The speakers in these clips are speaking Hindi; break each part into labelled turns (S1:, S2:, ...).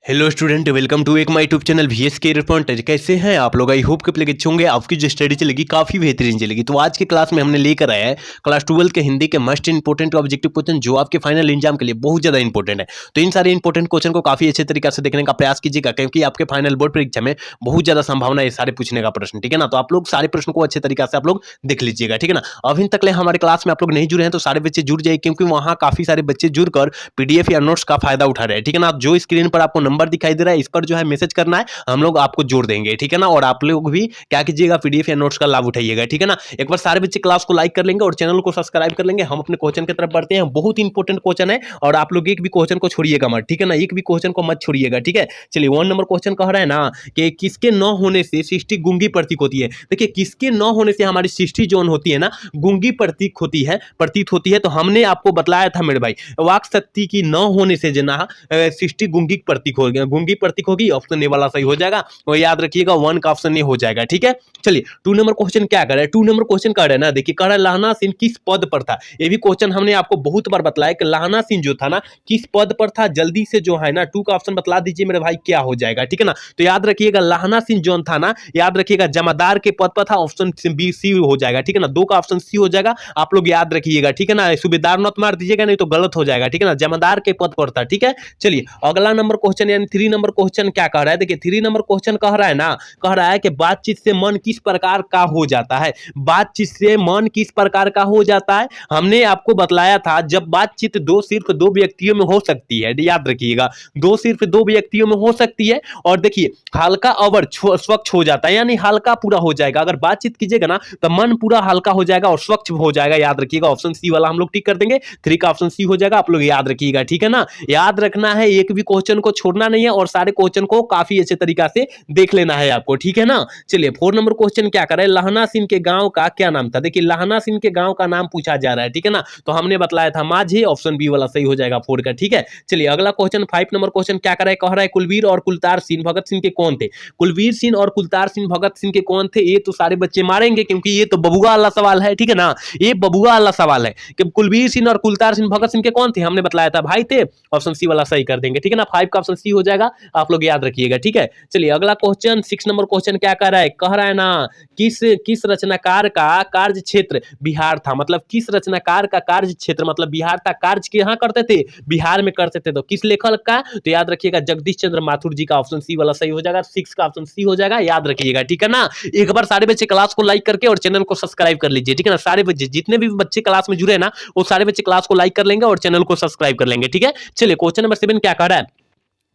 S1: हेलो स्टूडेंट, वेलकम टू एक माय यूट्यूब चैनल वीएस के रिपोर्टर। कैसे हैं आप लोग? आई होप कि प्ले अच्छे होंगे। आपकी जो स्टडी चलेगी काफी बेहतरीन चलेगी। तो आज की क्लास में हमने लेकर आया है क्लास 12 के हिंदी के मस्ट इंपोर्टेंट ऑब्जेक्टिव क्वेश्चन जो आपके फाइनल एग्जाम के लिए बहुत ज्यादा इंपॉर्टेंट है। तो इन सारे इंपॉर्टेंट क्वेश्चन को काफी अच्छे तरीके से देखने का प्रयास कीजिएगा, क्योंकि आपके फाइनल बोर्ड परीक्षा में बहुत ज्यादा संभावना है सारे पूछने का प्रश्न, ठीक है ना। तो आप लोग सारे प्रश्न को अच्छे तरीके से आप लोग देख लीजिएगा, ठीक है ना। अभी तक हमारे क्लास में आप लोग नहीं जुड़े हैं तो सारे बच्चे जुड़ जाइए, क्योंकि वहां काफी सारे बच्चे जुड़कर पीडीएफ या नोट्स का फायदा उठा रहे हैं, ठीक है ना। आप जो स्क्रीन पर आपको नंबर दिखाई दे रहा है इस पर जो है मैसेज करना है, हम लोग आपको जोड़ देंगे, ठीक है ना। और आप लोग भी क्या कीजिएगा, पीडीएफ या नोट्स का लाभ उठाइएगा, ठीक है ना। एक बार सारे बच्चे क्लास को लाइक कर लेंगे और चैनल को सब्सक्राइब कर लेंगे। हम अपने क्वेश्चन की तरफ बढ़ते हैं। बहुत इंपॉर्टेंट क्वेश्चन है और आप लोग एक भी क्वेश्चन को छोड़िएगा मत, ठीक है ना। एक भी क्वेश्चन को मत छोड़िएगा, ठीक है। चलिए 1 नंबर क्वेश्चन कह रहा है ना कि किसके न होने से सृष्टि गूंगी प्रतीक होती है। देखिए, किसके न होने से हमारी सृष्टि जो होती है ना गूंगी प्रतीक होती है, प्रतीत होती है। तो हमने आपको बताया था मेरे भाई, वाक शक्ति की न होने से जना सृष्टि गूंगी प्रतीक होगी, गूंगी प्रतीक होगी। ऑप्शन ए वाला सही हो जाएगा, और याद रखिएगा 1 का ऑप्शन ए हो जाएगा, ठीक है। चलिए 2 नंबर क्वेश्चन क्या कर रहा है, 2 नंबर क्वेश्चन कर रहा है ना, देखिए कह रहा है लहना सिंह किस पद पर था। ये भी क्वेश्चन हमने आपको बहुत बार बताया कि लहना सिंह जो था ना किस पद पर था। जल्दी से जो है ना 2 का ऑप्शन बतला दीजिए मेरे भाई, क्या हो जाएगा, ठीक है ना। तो याद रखिएगा लहना सिंह जो था ना, याद रखिएगा जमादार के पद पर था। ऑप्शन बी सी हो जाएगा, ठीक है ना। 2 का ऑप्शन सी हो जाएगा, आप लोग याद रखिएगा, ठीक है ना। सूबेदार मत मार दीजिएगा, नहीं तो गलत हो जाएगा, ठीक है ना। जमादार के पद पर था, ठीक है। चलिए अगला नंबर क्वेश्चन यानी 3 नंबर क्वेश्चन क्या कह रहा है, देखिए 3 नंबर क्वेश्चन कह रहा है ना, कह रहा है कि बातचीत से मन किस प्रकार का हो जाता है। बातचीत से मन किस प्रकार का हो जाता है, हमने आपको बतलाया था जब बातचीत सिर्फ दो व्यक्तियों में हो सकती है, याद रखिएगा सिर्फ दो व्यक्तियों में हो सकती है। और देखिए हल्का अवर स्वच्छ हो जाता है, यानी हल्का पूरा हो जाएगा। अगर बातचीत कीजिएगा ना तो मन पूरा हल्का हो जाएगा और स्वच्छ हो जाएगा, याद रखिएगा। ऑप्शन सी वाला हम लोग टिक कर देंगे, 3 का ऑप्शन सी हो जाएगा, आप लोग याद रखिएगा, ठीक है ना। याद रखना है, एक भी क्वेश्चन को छोड़ना नहीं है और सारे क्वेश्चन को काफी अच्छे तरीका से देख लेना है आपको, ठीक है ना। चलिए 4 नंबर क्वेश्चन क्या कर रहा है, लहना सिंह के गांव का क्या नाम था। देखिए लहना सिंह के गांव का नाम पूछा जा रहा है, ठीक है ना। तो हमने बताया था माझी, ऑप्शन बी वाला सही हो जाएगा 4 का, ठीक है। चलिए अगला क्वेश्चन 5 नंबर क्वेश्चन क्या कर रहा है, कह रहा है कुलवीर और कुलतार सिंह भगत सिंह के कौन थे। कुलवीर सिंह और कुलतार सिंह भगत सिंह के कौन थे, ये तो सारे बच्चे मारेंगे, क्योंकि ये तो बबुआ वाला सवाल है, ठीक है ना। ये बबुआ वाला सवाल है कि कुलवीर सिंह और कुलतार सिंह भगत सिंह के कौन थे, हमने बताया था भाई थे। ऑप्शन सी वाला सही कर देंगे, ठीक है ना। 5 का ऑप्शन सी हो जाएगा, आप लोग याद रखिएगा, ठीक है। चलिए अगला क्वेश्चन 6 नंबर क्वेश्चन क्या कर रहा है, कह रहा है ना किस किस रचनाकार का कार्य क्षेत्र बिहार था। मतलब किस रचनाकार का कार्य क्षेत्र मतलब बिहार था। कार्य कहाँ करते थे, बिहार में करते थे। तो किस लेखक का, तो याद रखिएगा जगदीश चंद्र माथुर जी का। ऑप्शन सी वाला सही हो जाएगा, 6 का ऑप्शन सी हो जाएगा, याद रखिएगा, ठीक है ना। एक बार सारे बच्चे क्लास को लाइक करके और चैनल को सब्सक्राइब कर लीजिए, ठीक है ना। सारे बच्चे जितने भी बच्चे क्लास में जुड़े हैं ना, वो सारे बच्चे क्लास को लाइक कर लेंगे और चैनल को सब्सक्राइब कर लेंगे, ठीक है। चलिए क्वेश्चन नंबर 7 क्या कर रहा है,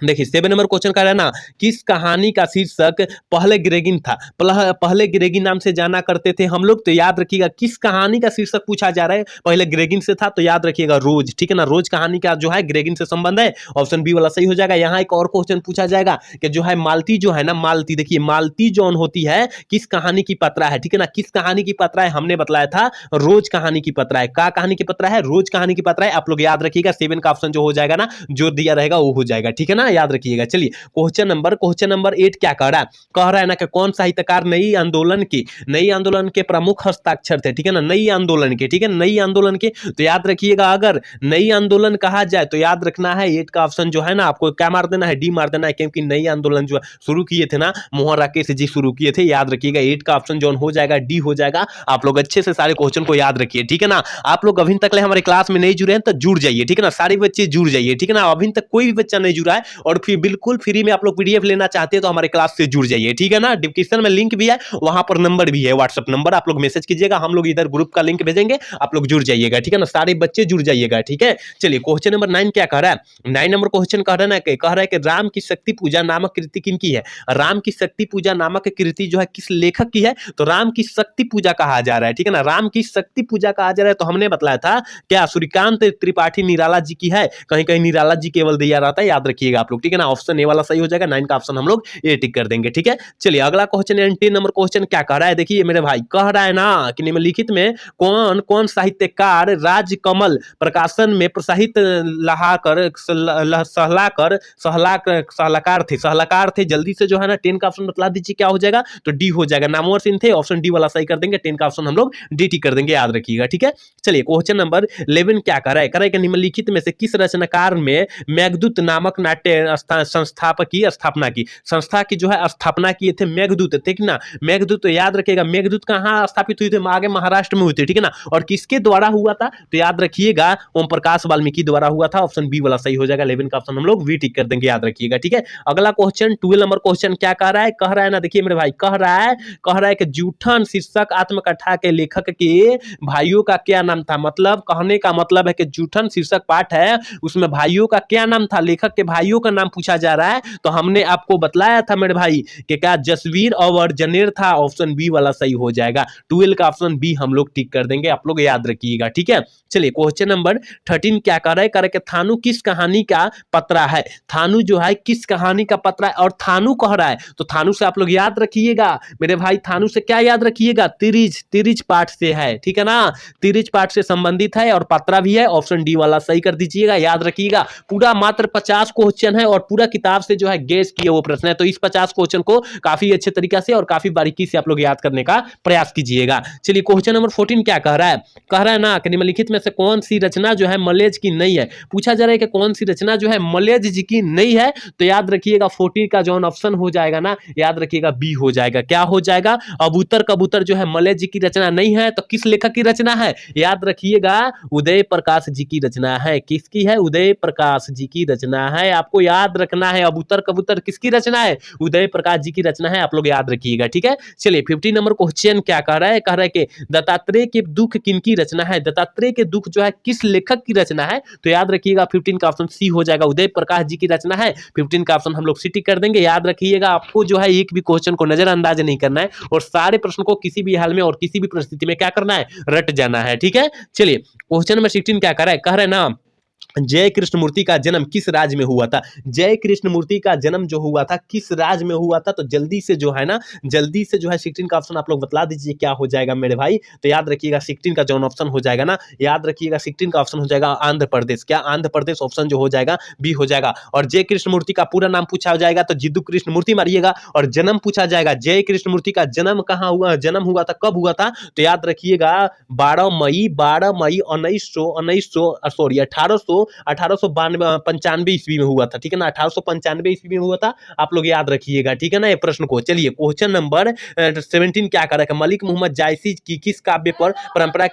S1: देखिए 7 नंबर क्वेश्चन का है ना, किस कहानी का शीर्षक पहले गिरेगिन था। पहले गिरेगिन नाम से जाना करते थे हम लोग। तो याद रखिएगा किस कहानी का शीर्षक पूछा जा रहा है, पहले गिरेगिन से था। तो याद रखिएगा रोज, ठीक है ना। रोज कहानी का जो है गिरेगिन से संबंध है, ऑप्शन बी वाला सही हो जाएगा। यहाँ एक और क्वेश्चन पूछा जाएगा कि जो है मालती जो है ना, मालती, देखिए मालती जौन होती है किस कहानी की पत्रा है, ठीक है ना। किस कहानी की पत्रा है, हमने बताया था रोज कहानी की पत्रा है। का कहानी की पत्रा है, रोज कहानी की पत्रा है, आप लोग याद रखिएगा। 7 का ऑप्शन जो हो जाएगा ना, जो दिया रहेगा वो हो जाएगा, ठीक है ना, याद रखिएगा। चलिए क्वेश्चन नंबर 8 क्या कह रहा है ना कि कौन साहित्यकार नई आंदोलन के प्रमुख हस्ताक्षर थे, ठीक है ना। नई आंदोलन के, ठीक है, नई आंदोलन के। तो याद रखिएगा अगर नई आंदोलन कहा जाए तो याद रखना है 8 का ऑप्शन जो है ना, आपको क्या मार देना है, डी मार देना है, क्योंकि नई आंदोलन जो शुरू किए थे ना मोहन राकेश जी शुरू किए थे। याद रखिएगा 8 का ऑप्शन जो हो जाएगा डी हो जाएगा। आप लोग अच्छे से सारे क्वेश्चन को याद रखिए, ठीक है ना। आप लोग अभी तक हमारे क्लास में नहीं जुड़े हैं तो जुड़ जाइए, ठीक है ना। सारे बच्चे जुड़ जाइए, ठीक है ना। अभी तक कोई भी बच्चा नहीं जुड़ा है और फिर बिल्कुल फ्री में आप लोग पीडीएफ लेना चाहते हैं तो हमारे क्लास से जुड़ जाइए, ठीक है ना। डिस्क्रिप्शन में लिंक भी है, वहां पर नंबर भी है, व्हाट्सएप नंबर, आप लोग मैसेज कीजिएगा, हम लोग इधर ग्रुप का लिंक भेजेंगे, आप लोग जुड़ जाइएगा, ठीक है ना। सारे बच्चे जुड़ जाइएगा, ठीक है। चलिए क्वेश्चन नंबर 9 क्या कह रहा है, 9 नंबर क्वेश्चन कह रहा है कि राम की शक्ति पूजा नामक कृति किनकी है। राम की शक्ति पूजा नामक कृति जो है किस लेखक की है। तो राम की शक्ति पूजा कहा जा रहा है, ठीक है ना। राम की शक्ति पूजा कहा जा रहा है। तो हमने बताया था क्या सूर्यकांत त्रिपाठी निराला जी की है, कहीं कहीं निराला जी केवल दिया रहता है, याद रखिएगा आप लोग, ठीक है ना। ऑप्शन ए वाला सही हो जाएगा, 9 का ऑप्शन हम लोग ये टिक कर देंगे, ठीक है। चलिए अगला क्वेश्चन 10 नंबर क्वेश्चन क्या कह रहा है, देखिए मेरे भाई कह रहा है ना कि निम्नलिखित में कौन कौन साहित्यकार राजकमल प्रकाशन में प्रसाहित सहलाकार थे। जल्दी से जो है ना 10 का ऑप्शन बतला दीजिए क्या हो जाएगा, तो डी हो जाएगा। नामवर सिंह थे, ऑप्शन डी वाला सही कर देंगे। 10 का ऑप्शन हम लोग डी टिक कर देंगे, याद रखिएगा, ठीक है। चलिए क्वेश्चन नंबर 11 क्या कह रहा है, निम्नलिखित में से किस रचनाकार में मेघदूत नामक नाट्य संस्थापक की स्थापना की, संस्था की जो है स्थापना किए थे मेघदूत, ठीक ना। मेघदूत तो याद रखिएगा, मेघदूत कहाँ स्थापित हुई थी, आगे महाराष्ट्र में हुई थी, ठीक है ना। और किसके द्वारा हुआ था तो याद रखिएगा ओम प्रकाश वाल्मीकि द्वारा हुआ था। ऑप्शन बी वाला सही हो जाएगा, 11 का ऑप्शन हम लोग वी टिक कर देंगे, याद रखिएगा, ठीक है। अगला क्वेश्चन 12 नंबर क्वेश्चन क्या कह रहा है, कह रहा है ना, देखिए मेरे भाई, कह रहा है कि जूठन शीर्षक आत्मकथा के लेखक के भाइयों का क्या नाम था। मतलब कहने का मतलब है कि जूठन शीर्षक पाठ है, उसमें भाइयों का क्या नाम था, लेखक के भाइयों का नाम पूछा जा रहा है। तो हमने आपको बतलाया था मेरे भाई कि क्या जसवीर और जनेर था। ऑप्शन बी वाला सही हो जाएगा, 12 का ऑप्शन बी हम लोग टिक कर देंगे, आप लोग याद रखिएगा, ठीक है। चलिए क्वेश्चन नंबर 13 क्या कर रहा है कि थानू किस कहानी का पत्रा है। थानू जो है किस कहानी का पत्रा है, और थानू कह रहा है तो थानू से आप लोग याद रखिएगा मेरे भाई, थानू से क्या याद रखिएगा, तिरिज पाठ से है, ठीक है ना। तिरिज पाठ से संबंधित है और पत्रा भी है। ऑप्शन डी वाला सही कर दीजिएगा, याद रखिएगा। पूरा मात्र 50 क्वेश्चन है और पूरा किताब से जो है गेस किए वो प्रश्न है। तो इस 50 क्वेश्चन को काफी अच्छे तरीके से और काफी बारीकी से आप लोग याद करने का प्रयास कीजिएगा। चलिए क्वेश्चन नंबर 14 क्या कह रहा है ना कि निम्नलिखित में से कौन सी रचना जो है मलेज की नहीं है। पूछा जा रहा है कि कौन सी रचना जो है मलेज जी की नहीं है। तो याद रखिएगा 14 का जो ऑप्शन हो जाएगा ना, याद रखिएगा बी हो जाएगा। क्या हो जाएगा, अबूतर कबूतर जो है मलेज जी की रचना नहीं है। तो किस लेखक की रचना है, याद रखिएगा उदय प्रकाश जी की रचना है। किसकी है, उदय प्रकाश जी की रचना है, आपको याद रखना है। अबूतर कबूतर किसकी रचना है, उदय प्रकाश जी की रचना है, आप लोग याद रखिएगा, ठीक है। चलिए 15 नंबर क्वेश्चन क्या कह रहा है कि दत्तात्रेय के दुख किनकी रचना है। दत्तात्रेय के दुख जो है किस लेखक की रचना है। तो याद रखिएगा 15 का ऑप्शन सी हो जाएगा, उदय प्रकाश जी की रचना है। 15 का ऑप्शन हम लोग सी टिक कर देंगे। याद रखिएगा आपको जो है एक भी क्वेश्चन को नजरअंदाज नहीं करना है और सारे प्रश्न को किसी भी हाल में और किसी भी परिस्थिति में क्या करना है, रट जाना है, ठीक है। चलिए क्वेश्चन नंबर 16 क्या कह रहा है ना, जय कृष्ण मूर्ति का जन्म किस राज्य में हुआ था। जय कृष्ण मूर्ति का जन्म जो हुआ था किस राज्य में हुआ था। तो जल्दी से जो है ना, जल्दी से जो है 16 का ऑप्शन आप लोग बतला दीजिए क्या हो जाएगा मेरे भाई। तो याद रखिएगा 16 का जो ऑप्शन हो जाएगा ना, याद रखिएगा 16 का ऑप्शन हो जाएगा आंध्र प्रदेश। क्या आंध्र प्रदेश ऑप्शन जो हो जाएगा बी हो जाएगा। और जय कृष्ण मूर्ति का पूरा नाम पूछा जाएगा तो जिद्दू कृष्ण मूर्ति मारिएगा। और जन्म पूछा जाएगा, जय कृष्ण मूर्ति का जन्म कहाँ हुआ, जन्म हुआ था, कब हुआ था। तो याद रखिएगा 12 मई 1895 ईस्वी में हुआ था, ठीक है ना। 1895 ईस्वी में हुआ था, आप लोग याद रखिएगा, ठीक है ना ये प्रश्न को। चलिए क्वेश्चन नंबर 17 क्या कर रहा है, मलिक मोहम्मद जायसी की किस काव्य पर परंपरा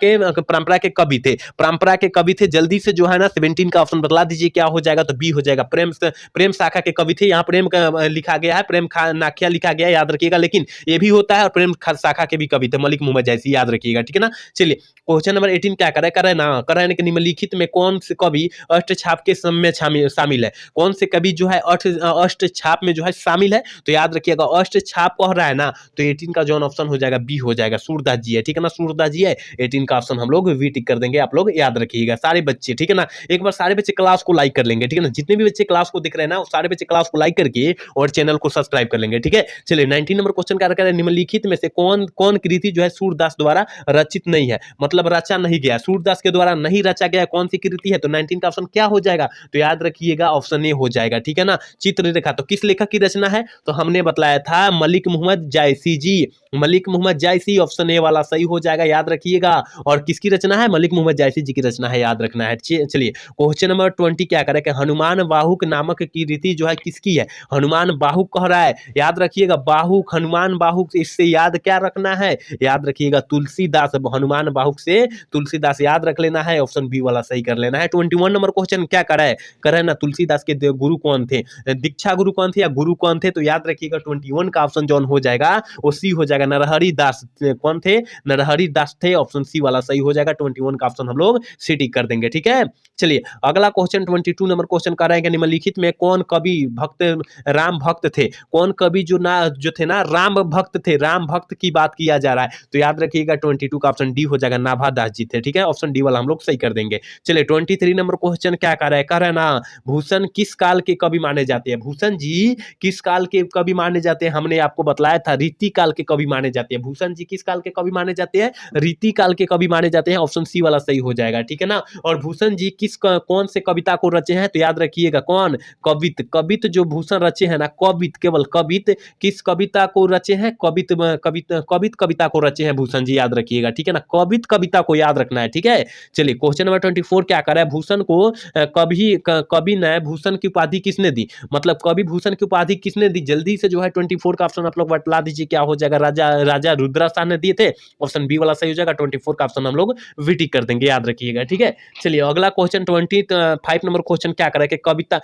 S1: के कवि थे। परंपरा के कवि थे, जल्दी से जो है ना 17 का ऑप्शन बतला दीजिए क्या हो जाएगा। तो बी हो जाएगा, प्रेम शाखा के कवि थे। यहाँ प्रेम का लिखा गया है, प्रेम नाखिया लिखा गया है, याद रखिएगा। लेकिन ये भी होता है और प्रेम शाखा के भी कवि थे मलिक मोहम्मद जायसी, याद रखिएगा, ठीक है ना। चलिए क्वेश्चन नंबर 18 क्या कर रहा है कि निम्नलिखित में कौन से कवि अष्टछाप के सम में शामिल है। कौन से कवि जो है अष्टछाप में जो है शामिल है। तो याद रखिएगा अष्टछाप कह रहा है ना, तो 18 का जो ऑप्शन हो जाएगा बी हो जाएगा, सूरदास जी है, ठीक है ना, सूरदास जी है। 18 का ऑप्शन हम लोग वी टिक कर देंगे, आप लोग याद रखिएगा सारे बच्चे, ठीक है ना। एक बार सारे बच्चे क्लास को लाइक कर लेंगे, ठीक है ना। जितने भी बच्चे क्लास को दिख रहे हैं ना, सारे बच्चे क्लास को लाइक करके और चैनल को सब्सक्राइब कर लेंगे, ठीक है। चलिए 19 नंबर क्वेश्चन क्या है, निम्नलिखित में से कौन कृति जो है सूरदास द्वारा रचित नहीं है, मतलब रचा नहीं गया, सूरदास के द्वारा नहीं रचा गया, कौन सी कृति है। तो 19 का ऑप्शन क्या हो जाएगा, तो याद रखिएगा ऑप्शन ए हो जाएगा, ठीक है ना। चित्ररेखा तो किस लेखक की रचना है, तो हमने बताया था मलिक मोहम्मद जायसी जी, मलिक मोहम्मद जायसी, ऑप्शन ए वाला सही हो जाएगा, याद रखिएगा। और किसकी रचना है, मलिक मोहम्मद जायसी जी की रचना है, याद रखना है। चलिए क्वेश्चन नंबर 20 क्या करे कि हनुमान बाहुक नामक की रीति जो है किसकी है। हनुमान बाहुक कह रहा है, याद रखिएगा बाहुक, हनुमान बाहुक, इससे याद क्या रखना है, याद रखिएगा तुलसीदास, हनुमान बाहुक से तुलसीदास याद रख लेना है, ऑप्शन बी वाला सही कर लेना है। 21 नंबर क्वेश्चन क्या कर रहा है ना, तुलसीदास के गुरु कौन थे, दीक्षा गुरु कौन थे या गुरु कौन थे। तो याद रखिएगा 21 का ऑप्शन जो हो जाएगा वो सी हो जाएगा, नरहरि दास कौन थे, नरहरि दास थे, ऑप्शन सी वाला सही हो जाएगा। 21 का ऑप्शन हम लोग सी टिक कर देंगे, ठीक है। चलिए अगला क्वेश्चन 22 नंबर क्वेश्चन कर रहे हैं कि निम्नलिखित में कौन कवि भक्त राम भक्त थे, कौन कवि जो थे ना राम भक्त थे, राम भक्त की बात किया जा रहा है। तो याद रखिएगा 22 का ऑप्शन डी हो जाएगा, नाभादास जी थे, ठीक है, ऑप्शन डी वाला हम लोग सही कर देंगे। चलिए 23 नंबर क्वेश्चन क्या कर रहा है ना, भूषण किस काल के कवि माने जाते हैं। भूषण जी किस काल के कवि माने जाते हैं, हमने आपको बतलाया था रीति काल के कवि माने जाते हैं। भूषण जी किस काल के कवि माने जाते हैं, रीति काल के कवि माने जाते हैं, ऑप्शन सी वाला सही हो जाएगा, ठीक है ना। और भूषण जी कौन से कविता को रचे हैं, तो याद रखिएगा कौन, कवित जो भूषण रचे हैं ना, कवित केवल कवित, किस कविता को रचे हैं, कवित कविता को रचे हैं भूषण जी, याद रखिएगा, ठीक है ना। कवित कविता को याद रखना है, ठीक है। चलिए क्वेश्चन नंबर 24 क्या कर रहा है, भूषण को कवि नए भूषण की उपाधि किसने दी, मतलब कवि भूषण की उपाधि किसने दी, जल्दी से जो है 24 का ऑप्शन आप लोग बतला दीजिए क्या हो जाएगा। राजा राजा रुद्राशाह ने दिए थे, ऑप्शन बी वाला सही हो जाएगा। 24 का ऑप्शन हम लोग वीटी कर देंगे, याद रखिएगा, ठीक है। चलिए अगला क्वेश्चन 25 नंबर क्वेश्चन क्या करें कि कविता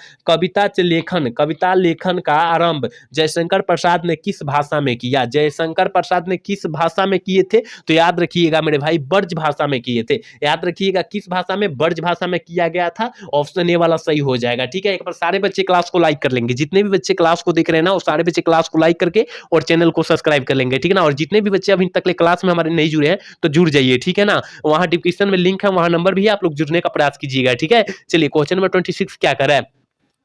S1: लेखन का आरंभ जयशंकर प्रसाद ने किस भाषा में किया। जयशंकर प्रसाद ने किस भाषा में किए थे, तो याद रखिएगा मेरे भाई ब्रज भाषा में किए थे। याद रखिएगा किस भाषा में, ब्रज भाषा में किया गया था, ऑप्शन ए वाला सही हो जाएगा, ठीक है। एक बार सारे बच्चे क्लास को लाइक कर लेंगे, जितने भी बच्चे क्लास को देख रहे हैं ना वो सारे बच्चे क्लास को लाइक करके और चैनल को सब्सक्राइब कर लेंगे, ठीक है ना। और जितने भी बच्चे अभी तक क्लास में हमारे नहीं जुड़े हैं तो जुड़ जाइए, ठीक है ना। वहां डिस्क्रिप्शन में लिंक है, वहां नंबर भी है, आप लोग जुड़ने का प्रयास कीजिएगा, ठीक है। चलिए क्वेश्चन नंबर 26 क्या कर रहा है,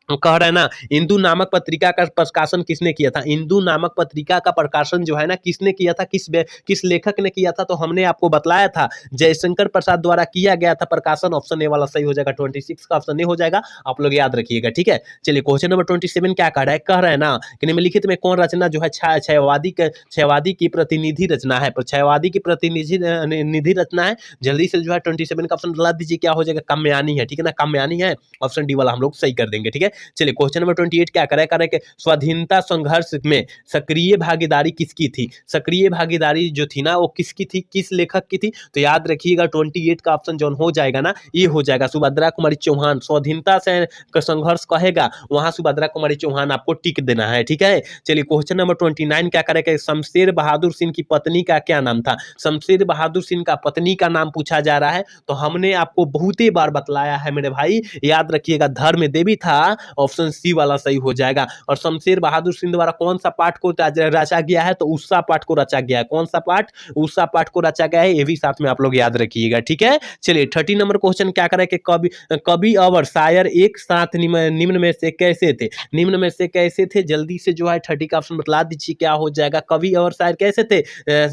S1: कह रहा है ना इंदु नामक पत्रिका का प्रकाशन किसने किया था। इंदु नामक पत्रिका का प्रकाशन जो है ना किसने किया था, किस लेखक ने किया था, तो हमने आपको बतलाया था जयशंकर प्रसाद द्वारा किया गया था प्रकाशन, ऑप्शन ए वाला सही हो जाएगा। 26 का ऑप्शन ए हो जाएगा, आप लोग याद रखिएगा, ठीक है। चलिए क्वेश्चन नंबर 27 क्या कह रहा है ना कि निम्नलिखित में कौन रचना जो है क्षयवादी की प्रतिनिधि रचना है, क्षयवादी की प्रतिनिधि रचना है। जल्दी से जो है 27 का ऑप्शन बता दीजिए क्या हो जाएगा, काम्यानी है, ठीक है ना, काम्यानी है, ऑप्शन डी वाला हम लोग सही कर देंगे, ठीक है। चलिए क्वेश्चन नंबर 28 क्या करें कि स्वाधीनता संघर्ष में सक्रिय भागीदारी किसकी थी। सक्रिय भागीदारी जो थी ना वो किसकी थी, किस लेखक की थी, तो याद रखिएगा 28 का ऑप्शन जो हो जाएगा ना ये हो जाएगा सुभद्रा कुमारी चौहान। स्वाधीनता से संघर्ष कहेगा वहां सुभद्रा कुमारी चौहान आपको टिक देना है, ठीक है। चलिए क्वेश्चन नंबर 29 क्या करें कि शमशेर बहादुर सिंह की पत्नी का क्या नाम था। शमशेर बहादुर सिंह का पत्नी का नाम पूछा जा रहा है, तो हमने आपको बहुत ही बार बतलाया है मेरे भाई, याद रखिएगा धर्म देवी था, ऑप्शन सी वाला सही हो जाएगा। और शमशेर बहादुर सिंह द्वारा कौन सा पाठ को रचा गया है, तो उषा पाठ को रचा गया है। कौन सा पाठ, उषा पाठ को रचा गया है, ये भी साथ में आप लोग याद रखिएगा, ठीक है। चलिए 30 नंबर क्वेश्चन क्या करें कि कवि और शायर एक साथ निम्न में से कैसे थे। निम्न में से कैसे थे, जल्दी से जो है 30 का ऑप्शन बतला दीजिए क्या हो जाएगा। कवि और शायर कैसे थे,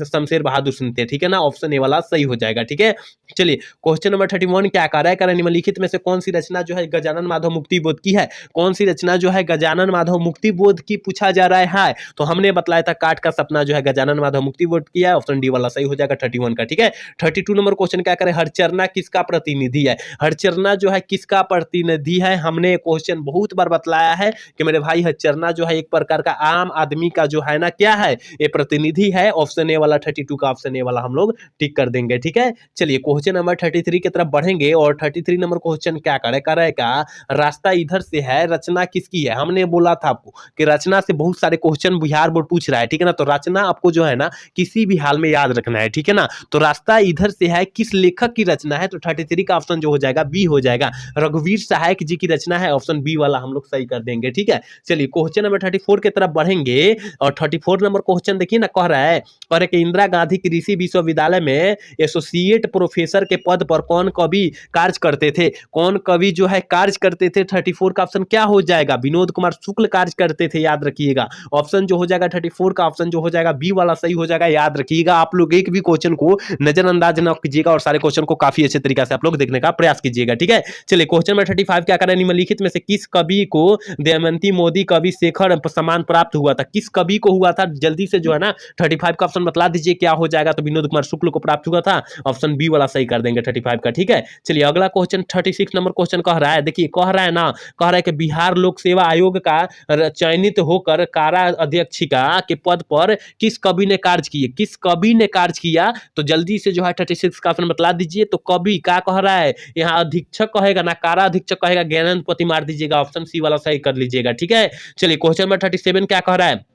S1: शमशेर बहादुर सिंह थे, ठीक है ना, ऑप्शन ए वाला सही हो जाएगा, ठीक है। चलिए क्वेश्चन नंबर 31 क्या करें निम्नलिखित में से कौन सी रचना जो है गजानन माधव मुक्ति बोध की है। कौन सी रचना जो है गजानन माधव मुक्ति बोध की पूछा जा रहा है, तो हमने बतलाया था काट का सपना जो है गजानन माधव मुक्ति बोध की है, ऑप्शन डी वाला सही हो जाएगा 31 का, ठीक है। 32 नंबर क्वेश्चन क्या करें, हरचरना किसका प्रतिनिधि है। हरचरना जो है किसका प्रतिनिधि है, हमने क्वेश्चन बहुत बार बतलाया है कि मेरे भाई हरचरना जो है एक प्रकार का आम आदमी का जो है ना क्या है, ये प्रतिनिधि है, ऑप्शन ए वाला 32 का ऑप्शन ए वाला हम लोग टिक कर देंगे, ठीक है। चलिए क्वेश्चन नंबर 33 की तरफ बढ़ेंगे और 33 नंबर क्वेश्चन क्या करेगा, रास्ता इधर से है, रचना किसकी है। हमने बोला था आपको कि रचना से बहुत सारे क्वेश्चन बिहार बोर्ड पूछ रहा है, ठीक है ना, तो रचना आपको जो है ना किसी भी हाल में याद रखना है, ठीक है ना। तो रास्ता इधर से है किस लेखक की रचना है, तो 33 का ऑप्शन जो हो जाएगा बी हो जाएगा, रघुवीर सहायक जी की रचना है, ऑप्शन बी वाला हम लोग सही कर देंगे, ठीक है। चलिए क्वेश्चन नंबर 34 की तरफ बढ़ेंगे और 34 नंबर क्वेश्चन देखिए ना, कह रहा है कि इंदिरा गांधी कृषि विश्वविद्यालय में एसोसिएट प्रोफेसर के पद पर कौन कवि कार्य करते थे। कौन कवि जो है कार्य करते थे, 34 का ऑप्शन क्या हो जाएगा, विनोद कुमार शुक्ल कार्य करते थे, याद रखिएगा। ऑप्शन जो हो जाएगा 34 का ऑप्शन जो हो जाएगा बी वाला सही हो जाएगा, याद रखिएगा। आप लोग एक भी क्वेश्चन को नजरअंदाज न कीजिएगा और सारे क्वेश्चन को काफी अच्छे तरीके से आप लोग देखने का प्रयास कीजिएगा, ठीक है। चलिए क्वेश्चन नंबर 35 क्या करें, निम्नलिखित में से किस कवि को दमयंती मोदी कवि शेखर सम्मान प्राप्त हुआ था। किस कवि को हुआ था, जल्दी से जो है ना 35 का ऑप्शन बतला दीजिए क्या हो जाएगा, तो विनोद कुमार शुक्ल को प्राप्त हुआ था, ऑप्शन बी वाला सही कर देंगे 35 का, ठीक है। चलिए अगला क्वेश्चन 36 नंबर क्वेश्चन कह रहा है, देखिए कह रहा है ना, कह रहा है कि बिहार लोक सेवा आयोग का चयनित होकर कारा अध्यक्षिका के पद पर किस कवि ने कार्य किए। किस कवि ने कार्य किया, तो जल्दी से जो है 36 का ऑप्शन बतला दीजिए। तो कवि क्या कह रहा है, यहाँ अधीक्षक कहेगा ना कारा अधीक्षक कहेगा, ज्ञानंद पति मार दीजिएगा, ऑप्शन सी वाला सही कर लीजिएगा, ठीक है। चलिए क्वेश्चन नंबर 37 क्या कह रहा है,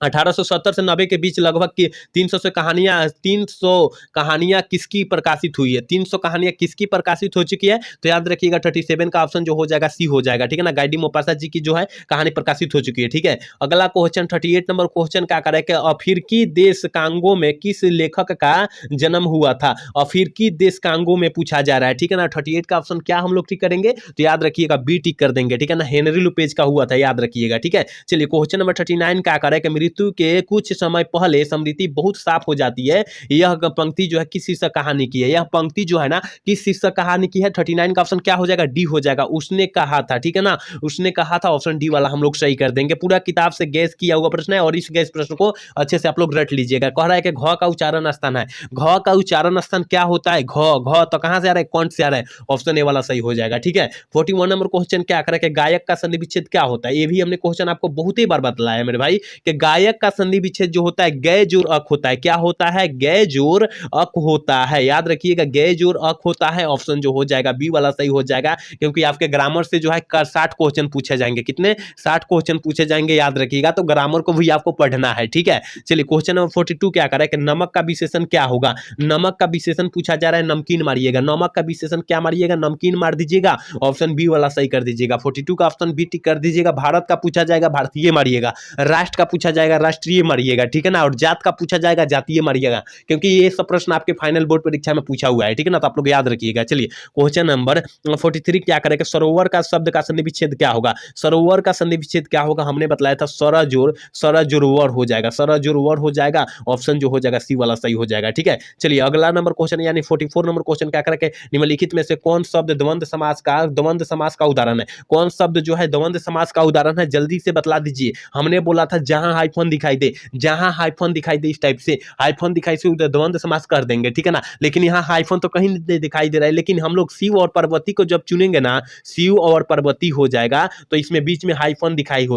S1: 1870 से 90 के बीच लगभग की 300 कहानियां किसकी प्रकाशित हुई है। 300 कहानियां किसकी प्रकाशित हो चुकी है, तो याद रखिएगा 37 का ऑप्शन जो हो जाएगा सी हो जाएगा, ठीक है ना। गाइडी मोपासा जी की जो है कहानी प्रकाशित हो चुकी है, ठीक है। अगला क्वेश्चन 38 नंबर क्वेश्चन क्या करें कि अफ्रीकी देश कांगो में किस लेखक का जन्म हुआ था। अफ्रीकी देश कांगो में पूछा जा रहा है, ठीक है ना। 38 का ऑप्शन क्या हम लोग टिक करेंगे, तो याद रखिएगा बी टिक कर देंगे, ठीक है ना। हेनरी लुपेज का हुआ था, याद रखिएगा, ठीक है। चलिए क्वेश्चन नंबर 39 क्या करें कि मृत्यु के कुछ समय पहले स्मृति बहुत साफ हो जाती है। यह पंक्ति जो है किस शीर्षक कहानी की है? यह पंक्ति जो है ना किस शीर्षक कहानी की है? 39 का ऑप्शन क्या हो जाएगा? डी हो जाएगा। उसने कहा था, ठीक है ना, उसने कहा था, ऑप्शन डी वाला हम लोग सही कर देंगे। पूरा किताब से गैस किया हुआ प्रश्न है और इस गैस प्रश्न को अच्छे से आप लोग रट लीजिएगा। कह रहा है कि घ का उच्चारण स्थान है। घ का उच्चारण स्थान क्या होता है? घ तो कहां से आ रहा है? कंठ से आ रहा है। ऑप्शन ए वाला सही हो जाएगा, ठीक है। 41 नंबर क्वेश्चन क्या कर रहा है कि गायक का संधि विच्छेद क्या होता है? ये भी हमने क्वेश्चन आपको बहुत ही बार बतलाया है मेरे भाई कि गायक का संधि विच्छेद जो होता है गै जोर अक होता है। क्या होता है? गै जोर अक होता है। याद रखिएगा, गै जोर अक होता है। ऑप्शन जो हो जाएगा बी वाला सही हो जाएगा, क्योंकि आपके ग्रामर से जो है 60 क्वेश्चन पूछे जाएंगे। कितने? 60 क्वेश्चन पूछे जाएंगे, याद रखिएगा। तो ग्रामर को भी आपको पढ़ना है, ठीक है। चलिए क्वेश्चन नंबर 42 क्या कर रहा है कि नमक का विशेषण क्या होगा? नमक का विशेषण पूछा जा रहा है, नमकीन मारिएगा। नमक का विशेषण क्या मारिएगा? नमकीन मार दीजिएगा। ऑप्शन बी वाला सही कर दीजिएगा। 42 का ऑप्शन बी टिक कर दीजिएगा। भारत का पूछा जाएगा, भारतीय मारिएगा। राष्ट्र का पूछा जाएगा, राष्ट्रीय मारिएगा, ठीक है ना। और जात का पूछा जाएगा, जातीय मारिएगा, क्योंकि ये सब प्रश्न आपके फाइनल बोर्ड परीक्षा में पूछा हुआ है, ठीक है ना। तो आप लोग याद रखिएगा। चलिए क्वेश्चन नंबर 43 क्या करेगा? सरोवर का शब्द का संधि विच्छेद क्या होगा? सरोवर का संधि विच्छेद क्या होगा? हमने बताया था सरजुरवर हो जाएगा। सरजुरवर हो जाएगा। ऑप्शन जो हो जाएगा सी वाला सही हो जाएगा, ठीक है। चलिए अगला नंबर क्वेश्चन यानी 44 नंबर क्वेश्चन क्या करेंगे? निम्नलिखित में से कौन शब्द द्वंद्व समास का उदाहरण है? कौन शब्द जो है द्वंद्व समास का उदाहरण है? जल्दी से बतला दीजिए। हमने बोला था जहां हाइफन दिखाई दे, जहां हाइफन दिखाई दे, इस टाइप से हाइफन दिखाई से उधर द्वंद्व समास कर देंगे, ठीक है ना। लेकिन यहाँ हाइफन तो कहीं नहीं दिखाई दे रहा है, लेकिन हम लोग शिव और पार्वती को जब चुनेंगे ना, शिव और पार्वती हो जाएगा, तो इसमें बीच में हाइफन दिखाई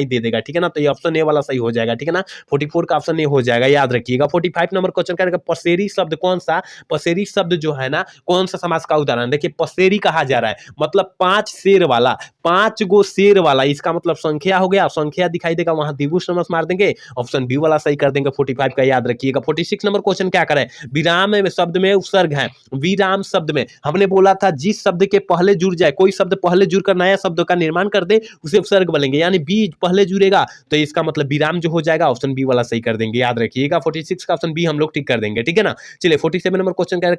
S1: दे देगा, ठीक है ना। तो ये ऑप्शन ए वाला सही हो जाएगा, ठीक है ना। 44 का ऑप्शन ए हो जाएगा, याद रखिएगा। 45 नंबर क्वेश्चन करेगा पसेरी शब्द कौन सा? पसेरी शब्द जो है ना कौन सा समास का उदाहरण? देखिए पसेरी कहा जा रहा है, मतलब 5 शेर वाला, 5 गो शेर वाला, इसका मतलब संख्या हो गया। संख्या दिखाई देगा, वहां द्विगु समास मार देंगे। ऑप्शन बी वाला सही कर देंगे 45 का, याद रखिएगा। 46 नंबर क्वेश्चन क्या करें? विराम में शब्द में उपसर्ग है। विराम शब्द में हमने बोला था जिस शब्द के पहले जुड़ जाए, कोई शब्द पहले जुड़कर नया शब्द का निर्माण कर दे, उसे उपसर्ग बोलेंगे। यानी बी पहले जुड़ेगा तो इसका मतलब विराम जो हो जाएगा। ऑप्शन बी वाला सही कर देंगे, याद रखिएगा। 46 का ऑप्शन बी हम लोग टिक कर देंगे, ठीक है ना। चलिए 47 नंबर क्वेश्चन क्या है?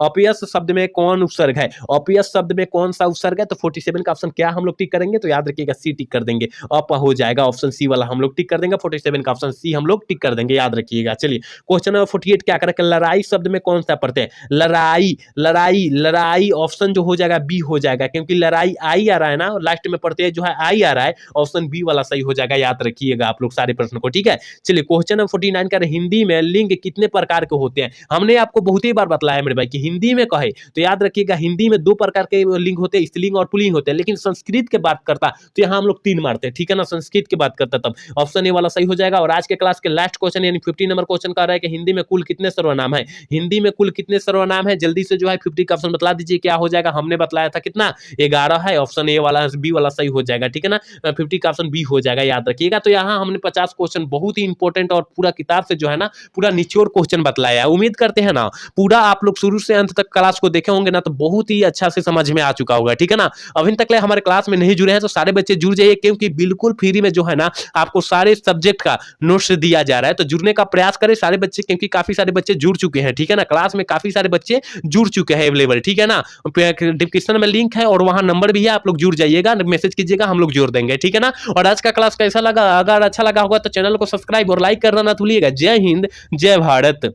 S1: अपयश शब्द में कौन उपसर्ग है? अपयश शब्द में कौन सा उपसर्ग है? तो 47 का ऑप्शन क्या हम लोग टिक करेंगे? तो याद रखिएगा सी टिक कर देंगे। अप हो जाएगा, ऑप्शन सी वाला हम लोग टिक कर देंगे। 47 का ऑप्शन सी हम लोग टिक कर देंगे, याद रखिएगा। चलिए क्वेश्चन नंबर 48 क्या करें? लड़ाई शब्द में कौन सा प्रत्यय? लड़ाई लड़ाई लड़ाई ऑप्शन जो हो जाएगा बी हो जाएगा, क्योंकि लड़ाई आई आ रहा है ना, लास्ट में प्रत्यय जो है आई आ रहा है। ऑप्शन बी वाला सही हो जाएगा, याद रखिएगा आप लोग सारे प्रश्न को, ठीक है। चलिए क्वेश्चन नंबर 49 का हिंदी में लिंग कितने प्रकार के होते हैं? हमने आपको बहुत ही बार बतलाया मेरे भाई कि हिंदी में कहे तो याद रखिएगा हिंदी में 2 प्रकार के लिंग होते हैं, स्त्रीलिंग और पुल्लिंग होते हैं। लेकिन संस्कृत के बात करता तो यहाँ हम लोग 3 मारते हैं, ठीक है ना। संस्कृत की बात करता तब ऑप्शन ए वाला सही हो जाएगा। और आज के क्लास के लास्ट क्वेश्चन यानी 50 नंबर क्वेश्चन का रहा है कि हिंदी में कुल कितने सर्वनाम है? हिंदी में कुल कितने सर्वनाम है? जल्दी से जो है 50 का ऑप्शन बतला दीजिए, क्या हो जाएगा? हमने बतलाया था कितना? 11 है। ऑप्शन ए वाला बी वाला सही हो जाएगा, ठीक है ना। 50 का ऑप्शन बी हो जाएगा, याद रखिएगा। तो यहाँ हमने 50 क्वेश्चन बहुत ही इंपॉर्टेंट और पूरा किताब से जो है ना पूरा निचोड़ क्वेश्चन बतलाया है। उम्मीद करते हैं ना पूरा आप लोग शुरू से अंत तक क्लास को देखे होंगे ना, तो बहुत ही अच्छा से समझ में आ चुका होगा, ठीक है ना। अभी तक हमारे क्लास में नहीं जुड़े हैं तो सारे बच्चे जुड़ जाइए, क्योंकि बिल्कुल फ्री में जो है ना आपको सारे सब्जेक्ट का नोट्स दिया जा रहा है। तो जुड़ने का प्रयास करें सारे बच्चे, क्योंकि काफी सारे बच्चे जुड़ चुके हैं, ठीक है ना। क्लास में काफी सारे बच्चे जुड़ चुके हैं अवेलेबल, ठीक है ना। डिस्क्रिप्शन में लिंक है और वहां नंबर भी है, आप लोग जुड़ जाइएगा, मैसेज कीजिएगा, हम लोग जोड़ देंगे, ठीक है ना। और आज का क्लास कैसा लगा? अगर अच्छा लगा होगा तो चैनल को सब्सक्राइब और लाइक करना ना भूलिएगा। जय हिंद, जय भारत।